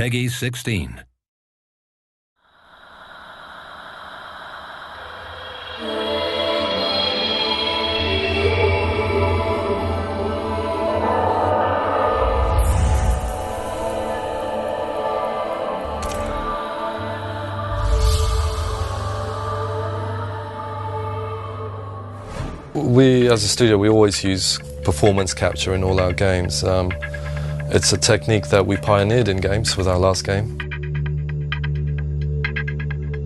Peggy 16. We, as a studio, we always use performance capture in all our games. It's a technique that we pioneered in games with our last game.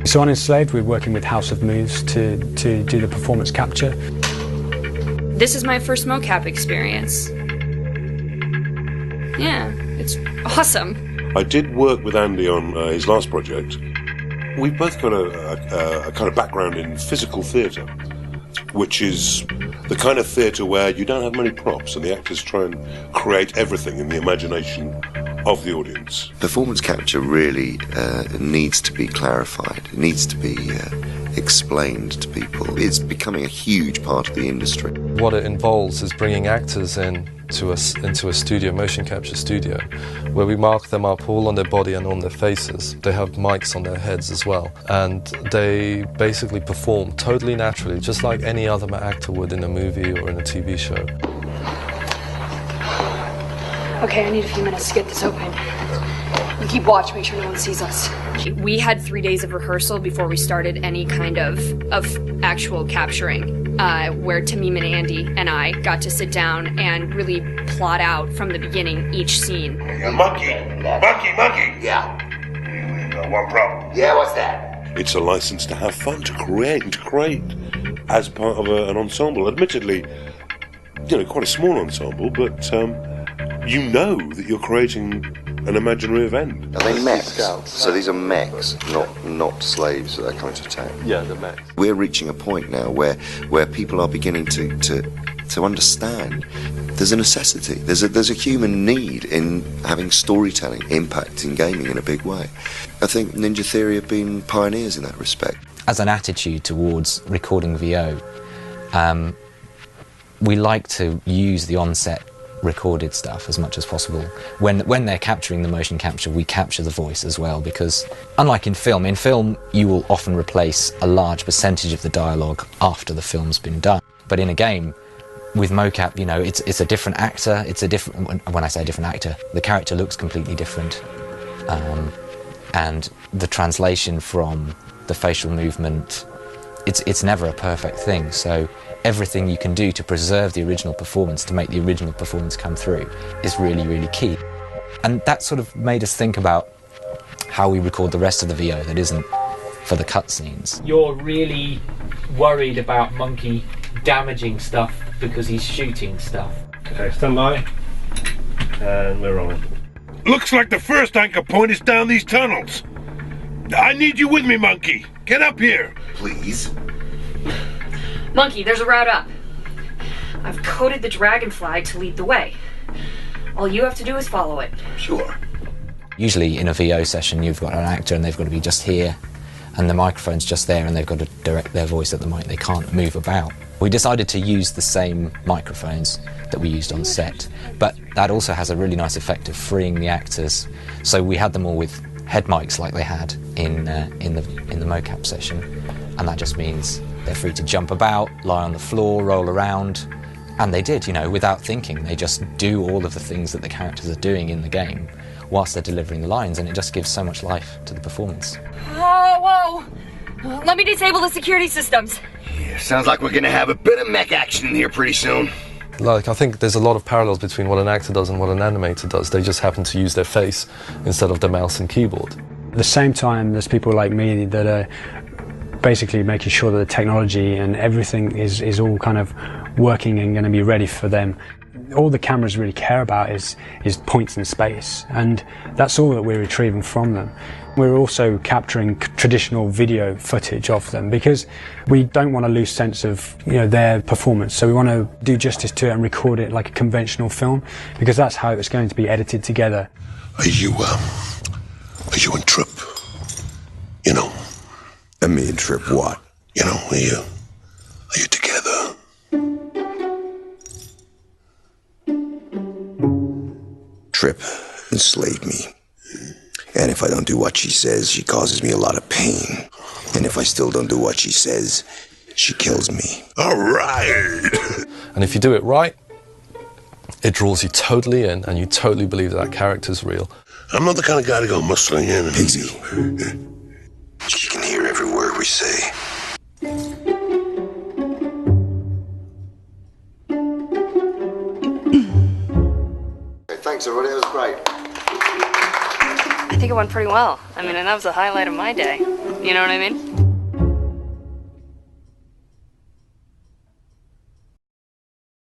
So on Enslaved, we're working with House of Moves to do the performance capture. This is my first mocap experience. Yeah, it's awesome. I did work with Andy on his last project. We've both got a kind of background in physical theatre, which is the kind of theatre where you don't have many props and the actors try and create everything in the imagination of the audience. Performance capture really needs to be clarified. It needs to be explained to people. It's becoming a huge part of the industry. What it involves is bringing actors into a studio, motion capture studio, where we mark them up all on their body and on their faces. They have mics on their heads as well, and they basically perform totally naturally, just like any other actor would in a movie or in a TV show. Okay, I need a few minutes to get this open. You keep watch, make sure no one sees us. We had 3 days of rehearsal before we started any kind of actual capturing, where Tamim and Andy and I got to sit down and really plot out from the beginning each scene. Yeah, monkey! Yeah. We got one problem. Yeah, what's that? It's a license to have fun, to create as part of an ensemble. Admittedly, quite a small ensemble, but you know that you're creating an imaginary event. Are they mechs? So these are mechs, not slaves that are coming to attack? Yeah, the mechs. We're reaching a point now where people are beginning to understand there's a necessity, there's a human need in having storytelling impact in gaming in a big way. I think Ninja Theory have been pioneers in that respect. As an attitude towards recording VO, we like to use the on-set recorded stuff as much as possible. When they're capturing the motion capture, we capture the voice as well, because unlike in film you will often replace a large percentage of the dialogue after the film's been done. But in a game, with mocap, it's a different actor, when I say a different actor, the character looks completely different. And the translation from the facial movement, it's never a perfect thing, so everything you can do to preserve the original performance, to make the original performance come through, is really, really key. And that sort of made us think about how we record the rest of the VO that isn't for the cutscenes. You're really worried about Monkey damaging stuff because he's shooting stuff. Okay, stand by. And we're rolling. Looks like the first anchor point is down these tunnels. I need you with me, Monkey. Get up here. Please. Monkey, there's a route up. I've coded the dragonfly to lead the way. All you have to do is follow it. Sure. Usually in a VO session you've got an actor and they've got to be just here, and the microphone's just there and they've got to direct their voice at the mic, they can't move about. We decided to use the same microphones that we used on set, but that also has a really nice effect of freeing the actors. So we had them all with head mics like they had in the mocap session, and that just means they're free to jump about, lie on the floor, roll around, and they did, without thinking. They just do all of the things that the characters are doing in the game whilst they're delivering the lines, and it just gives so much life to the performance. Whoa! Let me disable the security systems. Yeah, sounds like we're gonna have a bit of mech action in here pretty soon. I think there's a lot of parallels between what an actor does and what an animator does. They just happen to use their face instead of the mouse and keyboard. At the same time, there's people like me that are basically making sure that the technology and everything is all kind of working and going to be ready for them. All the cameras really care about is points in space, and that's all that we're retrieving from them. We're also capturing traditional video footage of them because we don't want to lose sense of their performance, so we want to do justice to it and record it like a conventional film, because that's how it's going to be edited together. Are you and Trip? And me and Trip what? Are you together? Trip enslaved me. And if I don't do what she says, she causes me a lot of pain. And if I still don't do what she says, she kills me. All right. And if you do it right, it draws you totally in and you totally believe that character's real. I'm not the kind of guy to go muscling in. Pixie. She can hear every word we say. Thanks, everybody. That was great. I think it went pretty well. I mean, and that was the highlight of my day. You know what I mean?